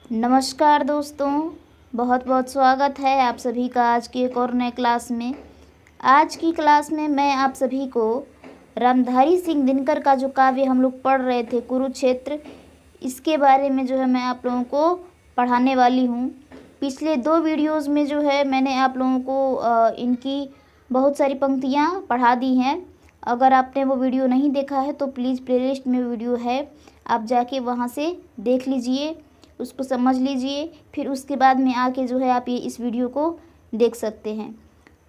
नमस्कार दोस्तों, बहुत बहुत स्वागत है आप सभी का आज की एक और नए क्लास में। आज की क्लास में मैं आप सभी को रामधारी सिंह दिनकर का जो काव्य हम लोग पढ़ रहे थे कुरुक्षेत्र, इसके बारे में जो है मैं आप लोगों को पढ़ाने वाली हूँ। पिछले 2 वीडियोज़ में जो है मैंने आप लोगों को इनकी बहुत सारी पंक्तियाँ पढ़ा दी हैं। अगर आपने वो वीडियो नहीं देखा है तो प्लीज़ प्लेलिस्ट में वीडियो है, आप जाके वहाँ से देख लीजिए, उसको समझ लीजिए, फिर उसके बाद में आके जो है आप ये इस वीडियो को देख सकते हैं।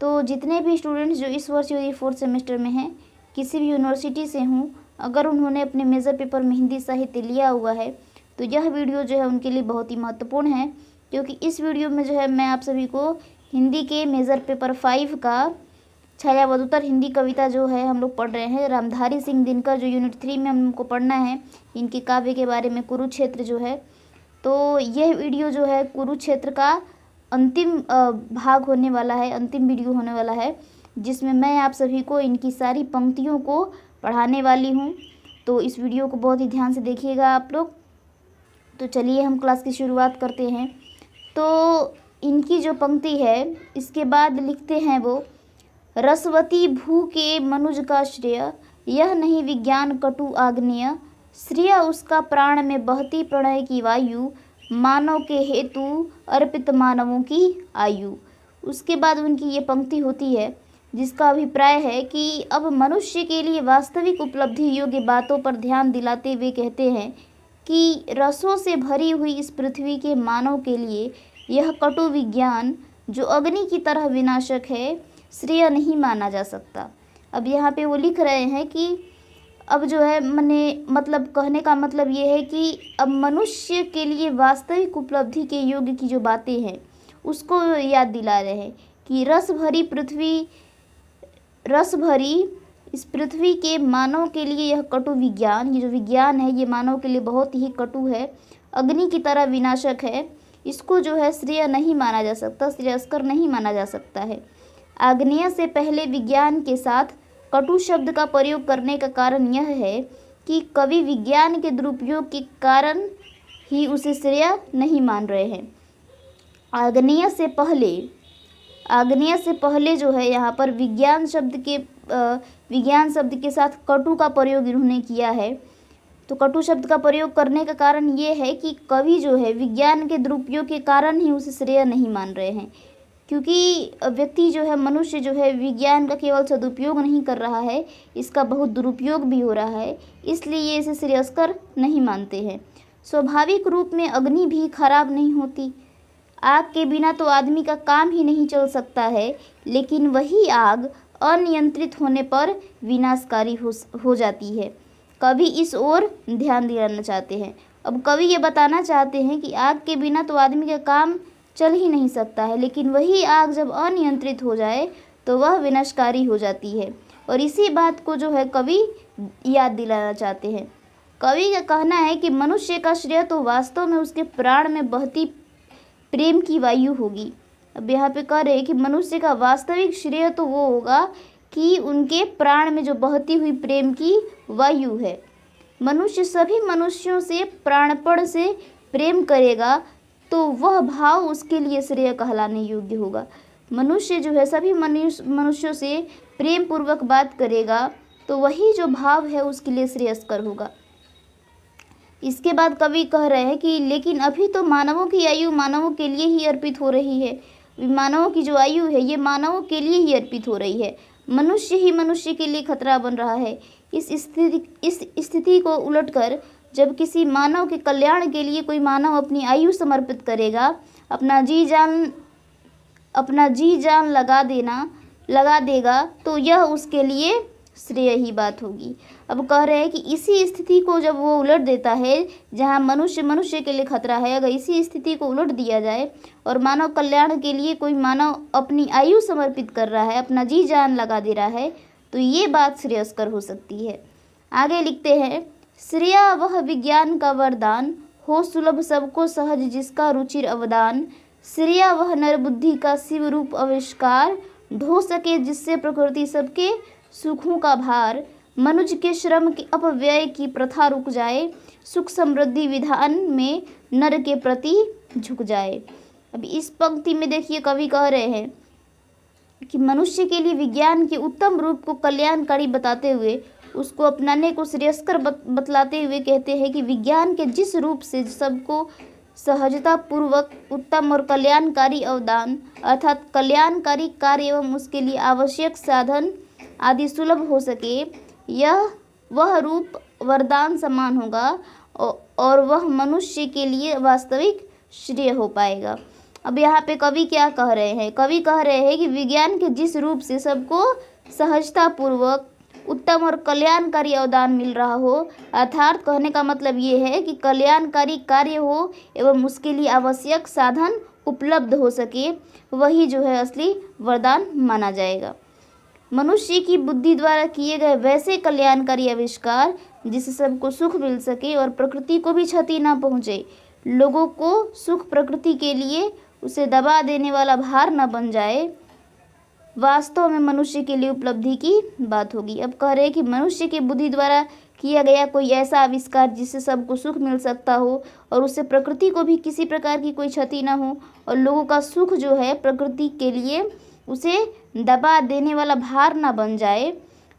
तो जितने भी स्टूडेंट्स जो इस वर्ष यदि 4th सेमेस्टर में हैं, किसी भी यूनिवर्सिटी से हों, अगर उन्होंने अपने मेजर पेपर में हिंदी साहित्य लिया हुआ है तो यह वीडियो जो है उनके लिए बहुत ही महत्वपूर्ण है, क्योंकि इस वीडियो में जो है मैं आप सभी को हिंदी के मेजर पेपर 5 का छायावदोत्तर हिंदी कविता जो है हम लोग पढ़ रहे हैं। रामधारी सिंह दिनकर जो यूनिट 3 में हमको पढ़ना है, इनके काव्य के बारे में कुरुक्षेत्र जो है। तो यह वीडियो जो है कुरुक्षेत्र का अंतिम भाग होने वाला है, अंतिम वीडियो होने वाला है, जिसमें मैं आप सभी को इनकी सारी पंक्तियों को पढ़ाने वाली हूँ। तो इस वीडियो को बहुत ही ध्यान से देखिएगा आप लोग। तो चलिए हम क्लास की शुरुआत करते हैं। तो इनकी जो पंक्ति है, इसके बाद लिखते हैं वो, रसवती भू के मनुज का श्रेय, यह नहीं विज्ञान कटु आग्नेय, श्रेय उसका प्राण में बहती प्रणय की वायु, मानव के हेतु अर्पित मानवों की आयु। उसके बाद उनकी ये पंक्ति होती है जिसका अभिप्राय है कि अब मनुष्य के लिए वास्तविक उपलब्धि योग्य बातों पर ध्यान दिलाते हुए कहते हैं कि रसों से भरी हुई इस पृथ्वी के मानव के लिए यह कटु विज्ञान जो अग्नि की तरह विनाशक है, श्रेय नहीं माना जा सकता। अब यहाँ पे वो लिख रहे हैं कि अब जो है मतलब कहने का मतलब ये है कि अब मनुष्य के लिए वास्तविक उपलब्धि के योग्य की जो बातें हैं उसको याद दिला रहे हैं कि रस भरी इस पृथ्वी के मानव के लिए यह कटु विज्ञान, ये जो विज्ञान है ये मानव के लिए बहुत ही कटु है, अग्नि की तरह विनाशक है, इसको जो है श्रेय नहीं माना जा सकता, श्रेयस्कर नहीं माना जा सकता है। आग्नेय से पहले विज्ञान के साथ कटु शब्द का प्रयोग करने का कारण यह है कि कवि विज्ञान के दुरुपयोग के कारण ही उसे श्रेय नहीं मान रहे हैं। आग्नेय से पहले जो है यहाँ पर विज्ञान शब्द के साथ कटु का प्रयोग इन्होंने किया है। तो कटु शब्द का प्रयोग करने का कारण ये है कि कवि जो है विज्ञान के दुरुपयोग के कारण ही उसे श्रेय नहीं मान रहे हैं, क्योंकि व्यक्ति जो है, मनुष्य जो है, विज्ञान का केवल सदुपयोग नहीं कर रहा है, इसका बहुत दुरुपयोग भी हो रहा है, इसलिए इसे श्रेयस्कर नहीं मानते हैं। स्वाभाविक रूप में अग्नि भी खराब नहीं होती, आग के बिना तो आदमी का काम ही नहीं चल सकता है, लेकिन वही आग अनियंत्रित होने पर विनाशकारी हो जाती है। कवि इस ओर ध्यान दिलाना चाहते हैं। अब कवि ये बताना चाहते हैं कि आग के बिना तो आदमी का काम चल ही नहीं सकता है, लेकिन वही आग जब अनियंत्रित हो जाए तो वह विनाशकारी हो जाती है, और इसी बात को जो है कवि याद दिलाना चाहते हैं। कवि का कहना है कि मनुष्य का श्रेय तो वास्तव में उसके प्राण में बहती प्रेम की वायु होगी। अब यहाँ पे कह रहे हैं कि मनुष्य का वास्तविक श्रेय तो वो होगा कि उनके प्राण में जो बहती हुई प्रेम की वायु है। मनुष्य सभी मनुष्यों से प्राणपण से प्रेम करेगा तो वह भाव उसके लिए श्रेय कहलाने योग्य होगा। मनुष्य जो है सभी मनुष्यों से प्रेम पूर्वक बात करेगा तो वही जो भाव है उसके लिए श्रेयस्कर होगा। इसके बाद कवि कह रहे हैं कि लेकिन अभी तो मानवों की आयु मानवों के लिए ही अर्पित हो रही है, मानवों की जो आयु है ये मानवों के लिए ही अर्पित हो रही है, मनुष्य ही मनुष्य के लिए खतरा बन रहा है। इस स्थिति को उलटकर जब किसी मानव के कल्याण के लिए कोई मानव अपनी आयु समर्पित करेगा, अपना जी जान लगा देगा तो यह उसके लिए श्रेय ही बात होगी। अब कह रहे हैं कि इसी स्थिति को जब वो उलट देता है, जहाँ मनुष्य के लिए खतरा है, अगर इसी स्थिति को उलट दिया जाए और मानव कल्याण के लिए कोई मानव अपनी आयु समर्पित कर रहा है, अपना जी जान लगा दे रहा है, तो ये बात श्रेयस्कर हो सकती है। आगे लिखते हैं, श्रेय वह विज्ञान का वरदान हो सुलभ सबको सहज जिसका रुचिर अवदान, श्रेय वह नर बुद्धि का शिव रूप आविष्कार, ढो सके जिससे प्रकृति सबके सुखों का भार, मनुज के श्रम के अपव्यय की प्रथा रुक जाए, सुख समृद्धि विधान में नर के प्रति झुक जाए। अब इस पंक्ति में देखिए कवि कह रहे हैं कि मनुष्य के लिए विज्ञान के उत्तम रूप को कल्याणकारी बताते हुए उसको अपनाने को श्रेयस्कर बतलाते हुए कहते हैं कि विज्ञान के जिस रूप से सबको सहजता पूर्वक उत्तम और कल्याणकारी अवदान अर्थात कल्याणकारी कार्य एवं उसके लिए आवश्यक साधन आदि सुलभ हो सके, यह वह रूप वरदान समान होगा और वह मनुष्य के लिए वास्तविक श्रेय हो पाएगा। अब यहाँ पे कवि क्या कह रहे हैं? कवि कह रहे हैं कि विज्ञान के जिस रूप से सबको सहजता पूर्वक उत्तम और कल्याणकारी अवदान मिल रहा हो, अर्थात कहने का मतलब ये है कि कल्याणकारी कार्य हो एवं उसके लिए आवश्यक साधन उपलब्ध हो सके, वही जो है असली वरदान माना जाएगा। मनुष्य की बुद्धि द्वारा किए गए वैसे कल्याणकारी आविष्कार जिससे सबको सुख मिल सके और प्रकृति को भी क्षति ना पहुँचे, लोगों को सुख प्रकृति के लिए उसे दबा देने वाला भार न बन जाए, वास्तव में मनुष्य के लिए उपलब्धि की बात होगी। अब कह रहे हैं कि मनुष्य की बुद्धि द्वारा किया गया कोई ऐसा आविष्कार जिससे सबको सुख मिल सकता हो और उससे प्रकृति को भी किसी प्रकार की कोई क्षति न हो और लोगों का सुख जो है प्रकृति के लिए उसे दबा देने वाला भार ना बन जाए,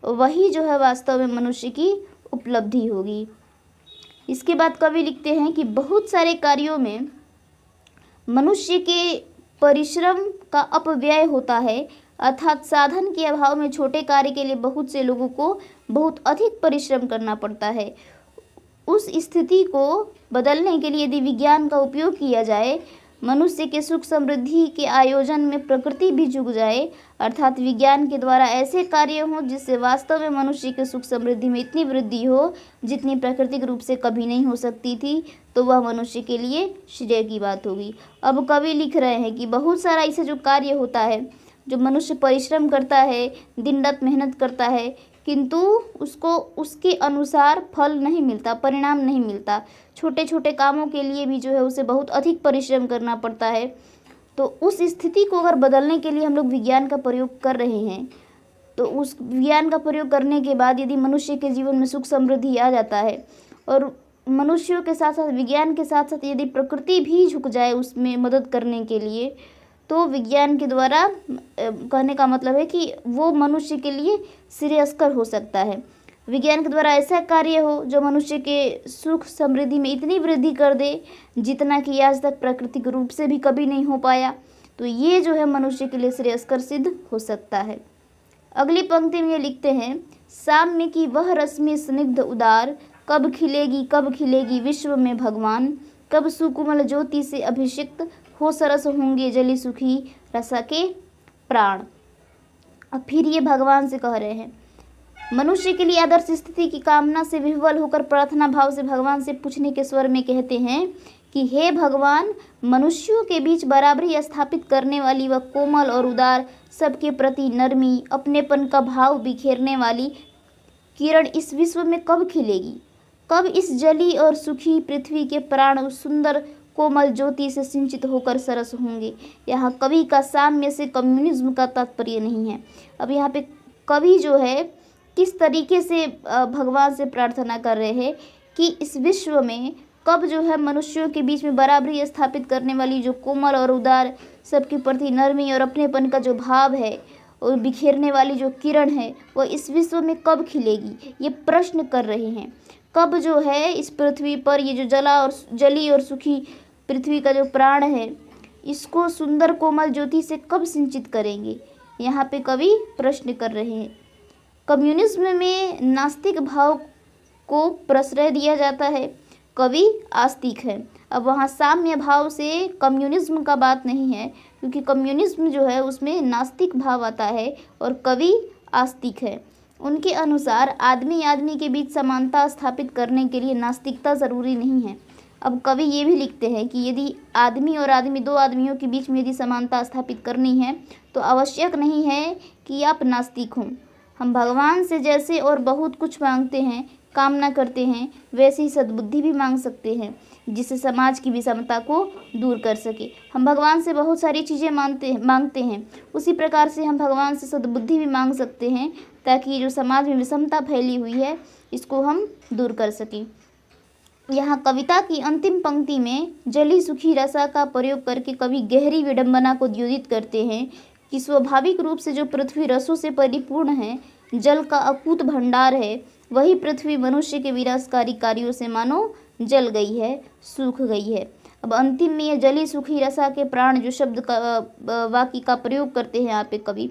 वही जो है वास्तव में मनुष्य की उपलब्धि होगी। इसके बाद कवि लिखते हैं कि बहुत सारे कार्यों में मनुष्य के परिश्रम का अपव्यय होता है, अर्थात साधन के अभाव में छोटे कार्य के लिए बहुत से लोगों को बहुत अधिक परिश्रम करना पड़ता है। उस स्थिति को बदलने के लिए यदि विज्ञान का उपयोग किया जाए, मनुष्य के सुख समृद्धि के आयोजन में प्रकृति भी झुक जाए, अर्थात विज्ञान के द्वारा ऐसे कार्य हों जिससे वास्तव में मनुष्य के सुख समृद्धि में इतनी वृद्धि हो जितनी प्राकृतिक रूप से कभी नहीं हो सकती थी, तो वह मनुष्य के लिए श्रेय की बात होगी। अब कवि लिख रहे हैं कि बहुत सारा ऐसे जो कार्य होता है, जो मनुष्य परिश्रम करता है, दिन रात मेहनत करता है, किंतु उसको उसके अनुसार फल नहीं मिलता, परिणाम नहीं मिलता। छोटे छोटे कामों के लिए भी जो है उसे बहुत अधिक परिश्रम करना पड़ता है। तो उस स्थिति को अगर बदलने के लिए हम लोग विज्ञान का प्रयोग कर रहे हैं, तो उस विज्ञान का प्रयोग करने के बाद यदि मनुष्य के जीवन में सुख समृद्धि आ जाता है और मनुष्यों के साथ साथ विज्ञान के साथ साथ यदि प्रकृति भी झुक जाए उसमें मदद करने के लिए, तो विज्ञान के द्वारा कहने का मतलब है कि वो मनुष्य के लिए श्रेयस्कर हो सकता है। विज्ञान के द्वारा ऐसा कार्य हो जो मनुष्य के सुख समृद्धि में इतनी वृद्धि कर दे जितना कि आज तक प्राकृतिक रूप से भी कभी नहीं हो पाया, तो ये जो है मनुष्य के लिए श्रेयस्कर सिद्ध हो सकता है। अगली पंक्ति में ये लिखते हैं, साम्य की वह रश्मि स्निग्ध उदार, कब खिलेगी विश्व में भगवान, कब सुकुमल ज्योति से अभिषिक्त हो सरस होंगे जली सुखी रसा के प्राण। अब फिर ये भगवान से कह रहे हैं, मनुष्य के लिए आदर्श स्थिति की कामना से विह्वल होकर प्रार्थना भाव से भगवान से पूछने के स्वर में कहते हैं कि हे भगवान, मनुष्यों के बीच बराबरी स्थापित करने वाली व कोमल और उदार, सबके प्रति नरमी अपनेपन का भाव बिखेरने वाली किरण इस विश्व में कब खिलेगी? कब इस जली और सुखी पृथ्वी के प्राण उस सुंदर कोमल ज्योति से सिंचित होकर सरस होंगे? यहाँ कवि का साम्य से कम्युनिज्म का तात्पर्य नहीं है। अब यहाँ पे कवि जो है किस तरीके से भगवान से प्रार्थना कर रहे हैं कि इस विश्व में कब जो है मनुष्यों के बीच में बराबरी स्थापित करने वाली जो कोमल और उदार, सबके प्रति नरमी और अपनेपन का जो भाव है और बिखेरने वाली जो किरण है, वो इस विश्व में कब खिलेगी? ये प्रश्न कर रहे हैं। कब जो है इस पृथ्वी पर ये जो जली और सुखी पृथ्वी का जो प्राण है, इसको सुंदर कोमल ज्योति से कब सिंचित करेंगे? यहाँ पे कवि प्रश्न कर रहे हैं। कम्युनिज्म में नास्तिक भाव को प्रश्रय दिया जाता है, कवि आस्तिक है। अब वहाँ साम्य भाव से कम्युनिज्म का बात नहीं है, क्योंकि कम्युनिज्म जो है उसमें नास्तिक भाव आता है और कवि आस्तिक है। उनके अनुसार आदमी के बीच समानता स्थापित करने के लिए नास्तिकता ज़रूरी नहीं है। अब कवि ये भी लिखते हैं कि यदि आदमी और आदमी, दो आदमियों के बीच में यदि समानता स्थापित करनी है तो आवश्यक नहीं है कि आप नास्तिक हों। हम भगवान से जैसे और बहुत कुछ मांगते हैं, कामना करते हैं, वैसे ही सद्बुद्धि भी मांग सकते हैं जिससे समाज की विषमता को दूर कर सके। हम भगवान से बहुत सारी चीज़ें मांगते हैं, उसी प्रकार से हम भगवान से सद्बुद्धि भी मांग सकते हैं ताकि जो समाज में विषमता फैली हुई है इसको हम दूर कर सकें। यहाँ कविता की अंतिम पंक्ति में जली सूखी रसा का प्रयोग करके कवि गहरी विडंबना को द्योतित करते हैं कि स्वाभाविक रूप से जो पृथ्वी रसों से परिपूर्ण है, जल का अकूत भंडार है, वही पृथ्वी मनुष्य के विनाशकारी कार्यों से मानो जल गई है, सूख गई है। अब अंतिम में यह जली सूखी रसा के प्राण जो शब्द का वाक्य का प्रयोग करते हैं यहाँ पे कवि,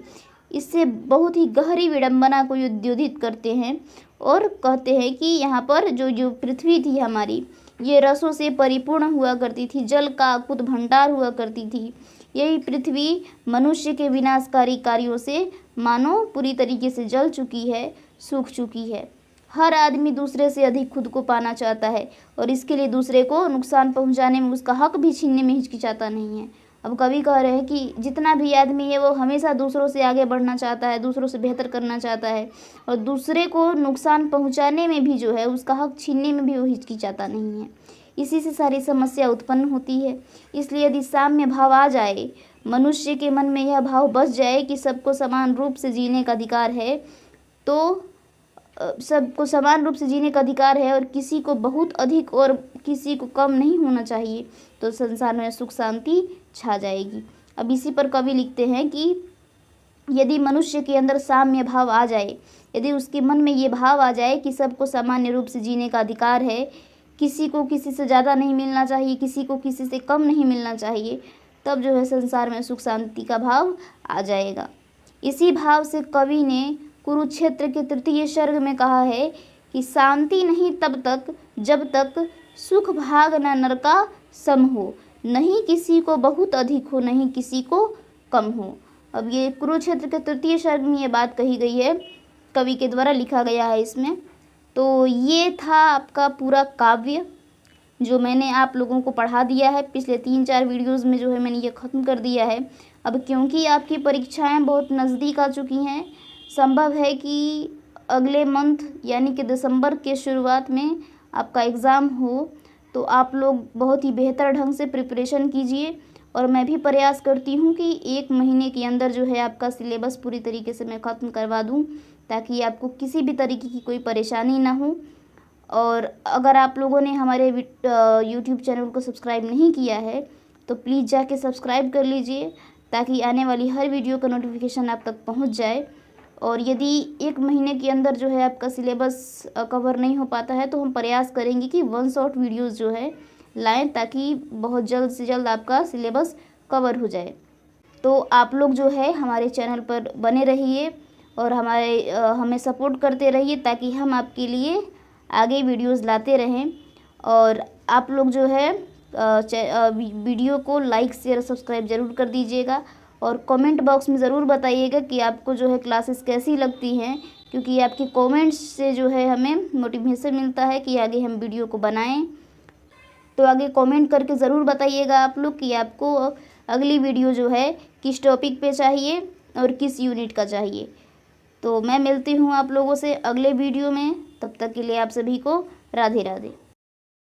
इससे बहुत ही गहरी विडंबना को उद्योतित करते हैं और कहते हैं कि यहाँ पर जो पृथ्वी थी हमारी, ये रसों से परिपूर्ण हुआ करती थी, जल का अकुत भंडार हुआ करती थी। यही पृथ्वी मनुष्य के विनाशकारी कार्यों से मानो पूरी तरीके से जल चुकी है, सूख चुकी है। हर आदमी दूसरे से अधिक खुद को पाना चाहता है और इसके लिए दूसरे को नुकसान पहुंचाने में, उसका हक भी छीनने में हिचकिचाता नहीं है। अब कवि कह रहे हैं कि जितना भी आदमी है वो हमेशा दूसरों से आगे बढ़ना चाहता है, दूसरों से बेहतर करना चाहता है और दूसरे को नुकसान पहुंचाने में भी जो है, उसका हक छीनने में भी वो हिचकिचाता नहीं है। इसी से सारी समस्या उत्पन्न होती है। इसलिए यदि साम्य भाव आ जाए, मनुष्य के मन में यह भाव बस जाए कि सबको समान रूप से जीने का अधिकार है, तो सबको समान रूप से जीने का अधिकार है और किसी को बहुत अधिक और किसी को कम नहीं होना चाहिए, तो संसार में सुख शांति छा जाएगी। अब इसी पर कवि लिखते हैं कि यदि मनुष्य के अंदर साम्य भाव आ जाए, यदि उसके मन में ये भाव आ जाए कि सबको सामान्य रूप से जीने का अधिकार है, किसी को किसी से ज़्यादा नहीं मिलना चाहिए, किसी को किसी से कम नहीं मिलना चाहिए, तब जो है संसार में सुख शांति का भाव आ जाएगा। इसी भाव से कवि ने कुरुक्षेत्र के 3 सर्ग में कहा है कि शांति नहीं तब तक जब तक सुख भाग न नर का सम हो, नहीं किसी को बहुत अधिक हो, नहीं किसी को कम हो। अब ये कुरुक्षेत्र के 3 सर्ग में ये बात कही गई है, कवि के द्वारा लिखा गया है इसमें। तो ये था आपका पूरा काव्य जो मैंने आप लोगों को पढ़ा दिया है। पिछले 3-4 वीडियोज़ में जो है मैंने ये ख़त्म कर दिया है। अब क्योंकि आपकी परीक्षाएं बहुत नज़दीक आ चुकी हैं, संभव है कि अगले मंथ यानी कि दिसंबर के शुरुआत में आपका एग्ज़ाम हो, तो आप लोग बहुत ही बेहतर ढंग से प्रिपरेशन कीजिए। और मैं भी प्रयास करती हूँ कि 1 महीने के अंदर जो है आपका सिलेबस पूरी तरीके से मैं ख़त्म करवा दूँ, ताकि आपको किसी भी तरीके की कोई परेशानी ना हो। और अगर आप लोगों ने हमारे यूट्यूब चैनल को सब्सक्राइब नहीं किया है तो प्लीज़ जाके सब्सक्राइब कर लीजिए, ताकि आने वाली हर वीडियो का नोटिफिकेशन आप तक पहुंच जाए। और यदि 1 महीने के अंदर जो है आपका सिलेबस कवर नहीं हो पाता है, तो हम प्रयास करेंगे कि 1 शॉट वीडियोज़ जो है लाएँ, ताकि बहुत जल्द से जल्द आपका सिलेबस कवर हो जाए। तो आप लोग जो है हमारे चैनल पर बने रहिए और हमें सपोर्ट करते रहिए, ताकि हम आपके लिए आगे वीडियोस लाते रहें। और आप लोग जो है वीडियो को लाइक शेयर सब्सक्राइब ज़रूर कर दीजिएगा और कमेंट बॉक्स में ज़रूर बताइएगा कि आपको जो है क्लासेस कैसी लगती हैं, क्योंकि आपके कमेंट्स से जो है हमें मोटिवेशन मिलता है कि आगे हम वीडियो को बनाएं। तो आगे कमेंट करके ज़रूर बताइएगा आप लोग कि आपको अगली वीडियो जो है किस टॉपिक पे चाहिए और किस यूनिट का चाहिए। तो मैं मिलती हूँ आप लोगों से अगले वीडियो में, तब तक के लिए आप सभी को राधे राधे।